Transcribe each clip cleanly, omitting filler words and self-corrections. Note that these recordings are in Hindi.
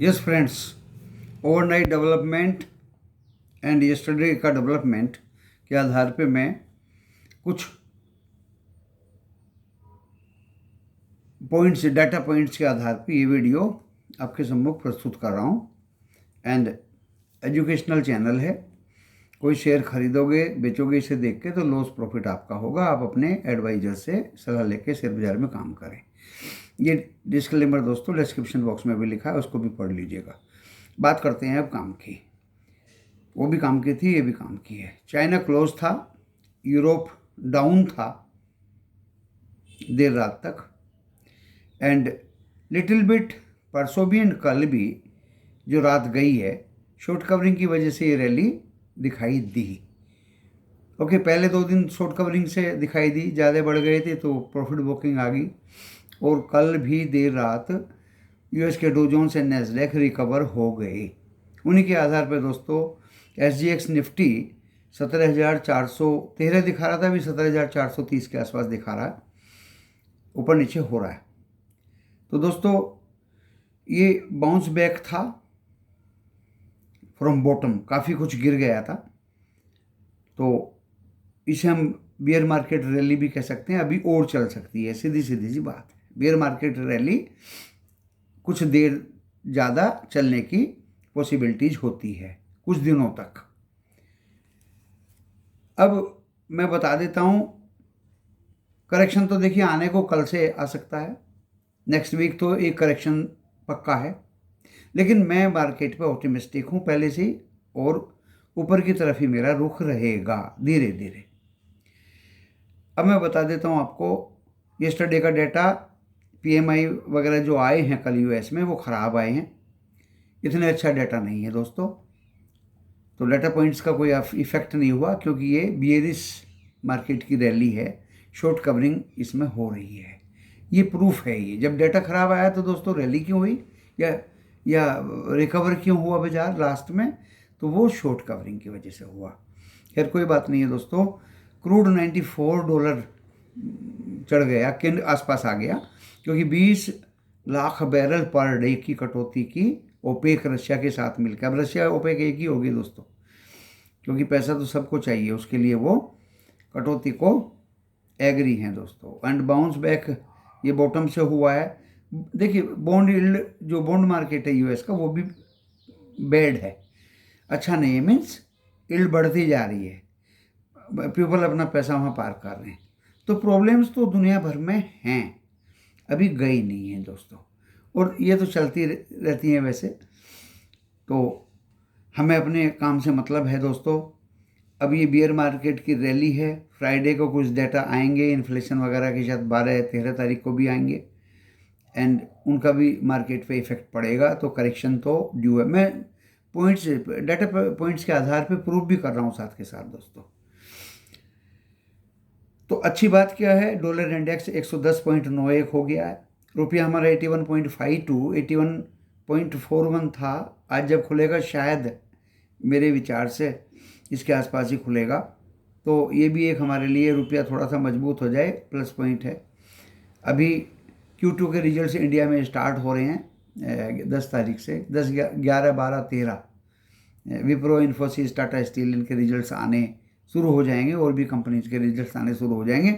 Yes friends, overnight development and yesterday का डेवलपमेंट के आधार पे मैं कुछ पॉइंट्स, डाटा पॉइंट्स के आधार पे ये वीडियो आपके सम्मुख प्रस्तुत कर रहा हूँ। एंड एजुकेशनल चैनल है। कोई शेयर खरीदोगे बेचोगे इसे देख के तो लॉस प्रॉफिट आपका होगा। आप अपने एडवाइजर से सलाह लेके शेयर बाजार में काम करें। ये डिस्क्लेमर दोस्तों डिस्क्रिप्शन बॉक्स में भी लिखा है, उसको भी पढ़ लीजिएगा। बात करते हैं अब काम की। वो भी काम की थी, ये भी काम की है। चाइना क्लोज था, यूरोप डाउन था देर रात तक, एंड लिटिल बिट परसों भी एंड कल भी जो रात गई है शॉर्ट कवरिंग की वजह से ये रैली दिखाई दी। ओके, पहले 2 दिन शॉर्ट कवरिंग से दिखाई दी, ज़्यादा बढ़ गए थे तो प्रॉफिट बुकिंग आ गई। और कल भी देर रात यूएस के Dow Jones and Nasdaq recover हो गए। उन्हीं के आधार पर दोस्तों एसजीएक्स निफ्टी 17,413 दिखा रहा था, अभी 17,430 के आसपास दिखा रहा है, ऊपर नीचे हो रहा है। तो दोस्तों ये बाउंस बैक था फ्रॉम बॉटम, काफ़ी कुछ गिर गया था, तो इसे हम बियर मार्केट रैली भी कह सकते हैं। अभी और चल सकती है, सीधी सीधी सी बात है। बियर मार्केट रैली कुछ देर ज़्यादा चलने की पॉसिबिलिटीज होती है, कुछ दिनों तक। अब मैं बता देता हूँ, करेक्शन तो देखिए आने को कल से आ सकता है, नेक्स्ट वीक तो एक करेक्शन पक्का है, लेकिन मैं मार्केट पे ऑप्टिमिस्टिक हूँ पहले से ही, और ऊपर की तरफ ही मेरा रुख रहेगा धीरे धीरे। अब मैं बता देता हूँ आपको, यस्टरडे का डेटा पीएमआई वगैरह जो आए हैं कल यूएस में वो ख़राब आए हैं, इतने अच्छा डेटा नहीं है दोस्तों। तो डेटा पॉइंट्स का कोई इफेक्ट नहीं हुआ, क्योंकि ये बियरिश मार्केट की रैली है, शॉर्ट कवरिंग इसमें हो रही है। ये प्रूफ है। ये जब डेटा ख़राब आया तो दोस्तों रैली क्यों हुई या रिकवर क्यों हुआ बाजार लास्ट में, तो वो शॉर्ट कवरिंग की वजह से हुआ। खैर कोई बात नहीं है दोस्तों। क्रूड $94 चढ़ गया, के आसपास आ गया, क्योंकि 20 लाख बैरल पर डे की कटौती की ओपेक रशिया के साथ मिलकर। अब रशिया ओपेक एक ही होगी दोस्तों, क्योंकि पैसा तो सबको चाहिए, उसके लिए वो कटौती को एग्री हैं दोस्तों। एंड बाउंस बैक ये बॉटम से हुआ है। देखिए बॉन्ड यील्ड, जो बॉन्ड मार्केट है यूएस का, वो भी बैड है, अच्छा नहीं है। मीन्स यील्ड बढ़ती जा रही है, पीपल अपना पैसा वहाँ पार कर रहे हैं। तो प्रॉब्लम्स तो दुनिया भर में हैं, अभी गई नहीं है दोस्तों, और ये तो चलती रहती हैं वैसे। तो हमें अपने काम से मतलब है दोस्तों। अब ये बियर मार्केट की रैली है, फ्राइडे को कुछ डेटा आएंगे इन्फ्लेशन वगैरह के, शायद 12 या 13 तारीख को भी आएंगे, एंड उनका भी मार्केट पे इफेक्ट पड़ेगा। तो करेक्शन तो ड्यू है। मैं पॉइंट्स, डाटा पॉइंट्स के आधार पे प्रूव भी कर रहा हूँ साथ के साथ दोस्तों। तो अच्छी बात क्या है, डॉलर इंडेक्स 110.91 हो गया है। रुपया हमारा 81.52, 81.41 था। आज जब खुलेगा शायद मेरे विचार से इसके आसपास ही खुलेगा, तो ये भी एक हमारे लिए रुपया थोड़ा सा मजबूत हो जाए प्लस पॉइंट है। अभी Q2 के रिजल्ट्स इंडिया में स्टार्ट हो रहे हैं 10 तारीख से, 10, 11, 12, 13 विप्रो, इन्फोसिस, टाटा स्टील, इनके रिजल्ट्स आने शुरू हो जाएंगे, और भी कंपनीज के रिजल्ट्स आने शुरू हो जाएंगे।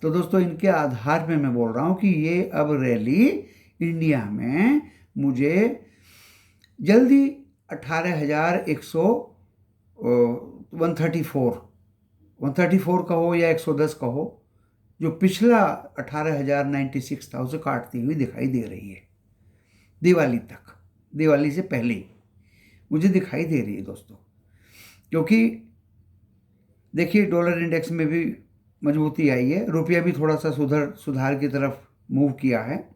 तो दोस्तों इनके आधार पे मैं बोल रहा हूँ कि ये अब रैली इंडिया में मुझे जल्दी 134 कहो या 110 कहो, जो पिछला 18,096 था उसे काटती हुई दिखाई दे रही है। दिवाली तक, दिवाली से पहले मुझे दिखाई दे रही है दोस्तों, क्योंकि देखिए डॉलर इंडेक्स में भी मजबूती आई है, रुपया भी थोड़ा सा सुधार की तरफ मूव किया है।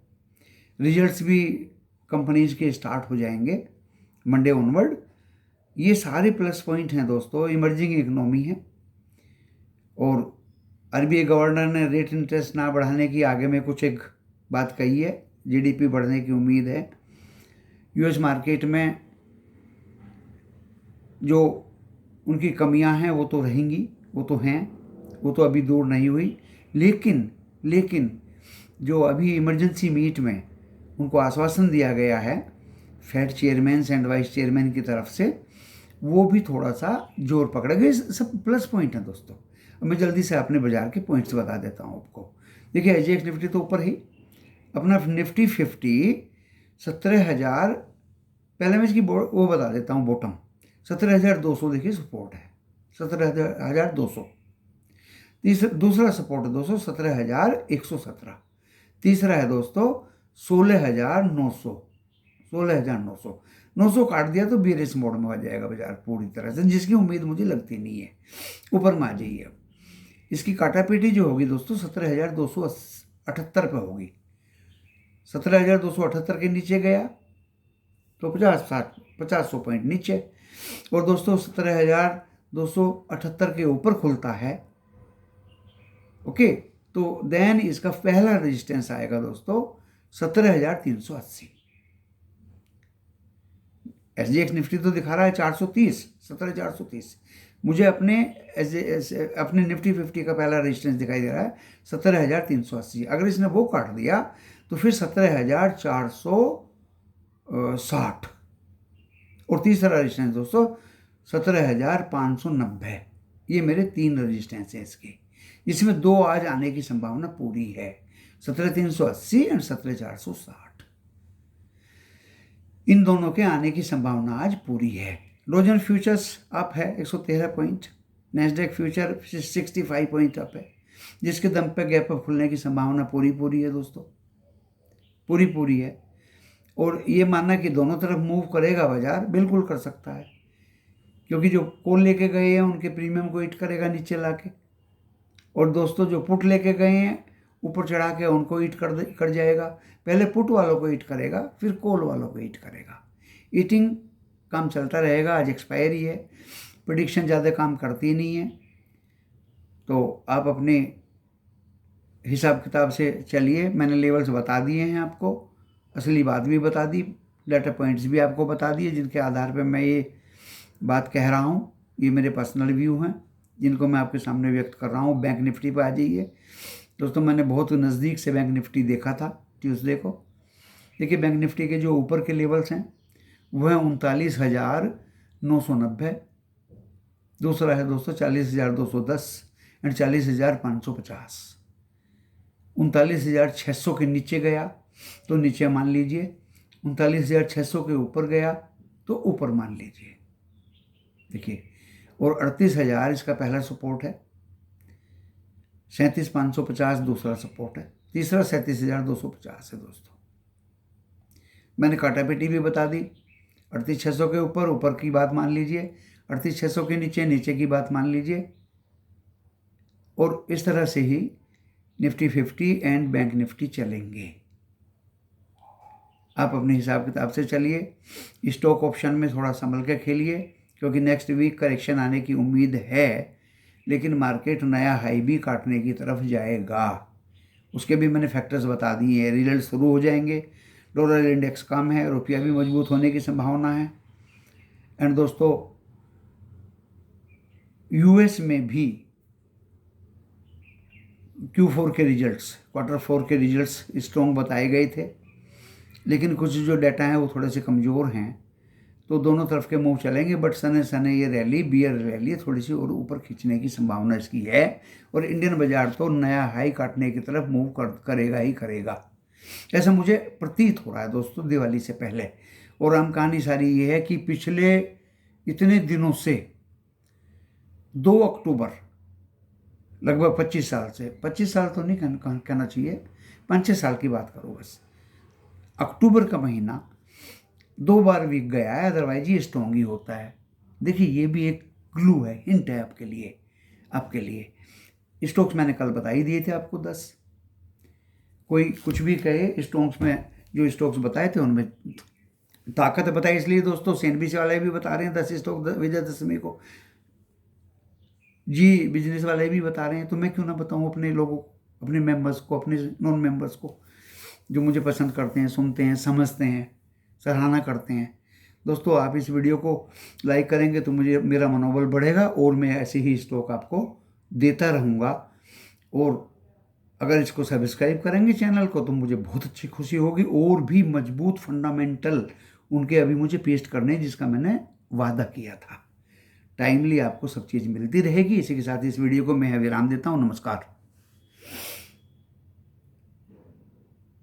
रिजल्ट्स भी कंपनीज के स्टार्ट हो जाएंगे मंडे ऑनवर्ड। ये सारे प्लस पॉइंट हैं दोस्तों। इमर्जिंग इकोनॉमी है, और आरबीआई गवर्नर ने रेट इंटरेस्ट ना बढ़ाने की आगे में कुछ एक बात कही है, जीडीपी बढ़ने की उम्मीद है। यूएस मार्केट में जो उनकी कमियां हैं वो तो रहेंगी, वो तो हैं, वो तो अभी दूर नहीं हुई। लेकिन जो अभी इमरजेंसी मीट में उनको आश्वासन दिया गया है Fed chairman and vice chairman की तरफ से, वो भी थोड़ा सा जोर पकड़ेगा। ये सब प्लस पॉइंट है दोस्तों। अब मैं जल्दी से अपने बाजार के पॉइंट्स बता देता हूँ आपको। देखिए एसजीएक्स निफ्टी तो ऊपर ही, अपना निफ्टी 50 17,000, पहले मैं इसकी वो बता देता हूँ बॉटम 17,200 देखिए सपोर्ट है, 17,200। दूसरा सपोर्ट है दोस्तों 17,117। तीसरा है दोस्तों 16,900, 16,900। 900 काट दिया तो बेरिश मोड में आ जाएगा बाजार पूरी तरह से, जिसकी उम्मीद मुझे लगती नहीं है, ऊपर में आ जाइए। अब इसकी काटापीटी जो होगी दोस्तों 17,278 पे होगी। 17,278 के नीचे गया तो 50-100 पॉइंट नीचे, और दोस्तों 17,278 के ऊपर खुलता है, ओके, तो देन इसका पहला रेजिस्टेंस आएगा दोस्तों 17,380। एसजीएक्स निफ्टी तो दिखा रहा है 430, 17,430। मुझे अपने निफ्टी 50 का पहला रेजिस्टेंस दिखाई दे रहा है 17,380। अगर इसने वो काट दिया तो फिर 17,460, और तीसरा रेजिस्टेंस दोस्तों 17,590। ये मेरे 3 रेजिस्टेंस हैं इसके, जिसमें 2 आज आने की संभावना पूरी है, 17,380 एंड 17,460। इन दोनों के आने की संभावना आज पूरी है। डॉजन फ्यूचर्स अप है 113 point, Nasdaq future 65 point up है, जिसके दम पे गैप अप खुलने की संभावना पूरी है दोस्तों, पूरी है। और ये मानना कि दोनों तरफ मूव करेगा बाजार, बिल्कुल कर सकता है, क्योंकि जो कॉल लेके गए हैं उनके प्रीमियम को हिट करेगा नीचे लाके, और दोस्तों जो पुट लेके गए हैं ऊपर चढ़ा के उनको हिट कर जाएगा। पहले पुट वालों को हिट करेगा, फिर कॉल वालों को हिट करेगा। ईटिंग काम चलता रहेगा। आज एक्सपायरी है, प्रेडिक्शन ज़्यादा काम करती नहीं है, तो आप अपने हिसाब किताब से चलिए। मैंने लेवल्स बता दिए हैं आपको, असली बात भी बता दी, डाटा पॉइंट्स भी आपको बता दिए, जिनके आधार पर मैं ये बात कह रहा हूँ। ये मेरे पर्सनल व्यू हैं जिनको मैं आपके सामने व्यक्त कर रहा हूँ। बैंक निफ्टी पर आ जाइए दोस्तों। मैंने बहुत नज़दीक से बैंक निफ्टी देखा था ट्यूसडे को। देखिए बैंक निफ्टी के जो ऊपर के लेवल्स हैं वह है 39,990। दूसरा है दोस्तों 40,210 एंड 40,550। 39,600 के नीचे गया तो नीचे मान लीजिए, 39,600 के ऊपर गया तो ऊपर मान लीजिए। देखिए, और 38,000 इसका पहला सपोर्ट है, 37,550 दूसरा सपोर्ट है, तीसरा 37,250 है दोस्तों। मैंने काटापीटी भी बता दी, 38,600 के ऊपर की बात मान लीजिए, 38,600 के नीचे की बात मान लीजिए, और इस तरह से ही निफ्टी 50 एंड बैंक निफ्टी चलेंगे। आप अपने हिसाब किताब से चलिए। स्टॉक ऑप्शन में थोड़ा संभल के खेलिए, क्योंकि नेक्स्ट वीक करेक्शन आने की उम्मीद है, लेकिन मार्केट नया हाई भी काटने की तरफ जाएगा। उसके भी मैंने फैक्टर्स बता दिए हैं। रिजल्ट शुरू हो जाएंगे, डॉलर इंडेक्स कम है, रुपया भी मजबूत होने की संभावना है। एंड दोस्तों यूएस में भी Q4 के रिजल्ट्स, Q4 के रिजल्ट्स स्ट्रॉन्ग बताए गए थे, लेकिन कुछ जो डाटा हैं वो थोड़े से कमज़ोर हैं, तो दोनों तरफ के मूव चलेंगे। बट सने ये रैली, बियर रैली थोड़ी सी और ऊपर खींचने की संभावना इसकी है, और इंडियन बाजार तो नया हाई काटने की तरफ मूव करेगा ही करेगा, ऐसा मुझे प्रतीत हो रहा है दोस्तों दिवाली से पहले। और आम कहानी सारी ये है कि पिछले इतने दिनों से 2 अक्टूबर लगभग 25 साल से, 25 साल तो नहीं कहना चाहिए, 5-6 साल की बात करो बस, अक्टूबर का महीना 2 बार वीक गया है, अदरवाइज ये स्ट्रॉन्ग ही होता है। देखिए ये भी एक क्लू है, हिंट है आपके लिए। स्टॉक्स मैंने कल बता ही दिए थे आपको 10। कोई कुछ भी कहे, स्टॉक्स में जो स्टॉक्स बताए थे उनमें ताकत बताई, इसलिए दोस्तों सीएनबीसी वाले भी बता रहे हैं 10 स्टॉक विजयदशमी को, जी बिजनेस वाले भी बता रहे हैं, तो मैं क्यों ना बताऊं अपने लोगों को, अपने मेंबर्स को, अपने नॉन मेंबर्स को, जो मुझे पसंद करते हैं, सुनते हैं, समझते हैं, सराहना करते हैं। दोस्तों आप इस वीडियो को लाइक करेंगे तो मेरा मनोबल बढ़ेगा, और मैं ऐसे ही स्टॉक आपको देता रहूँगा। और अगर इसको सब्सक्राइब करेंगे चैनल को तो मुझे बहुत अच्छी खुशी होगी, और भी मजबूत फंडामेंटल उनके अभी मुझे पेस्ट करने हैं, जिसका मैंने वादा किया था। टाइमली आपको सब चीज़ मिलती रहेगी। इसी के साथ इस वीडियो को मैं विराम देता हूँ। नमस्कार।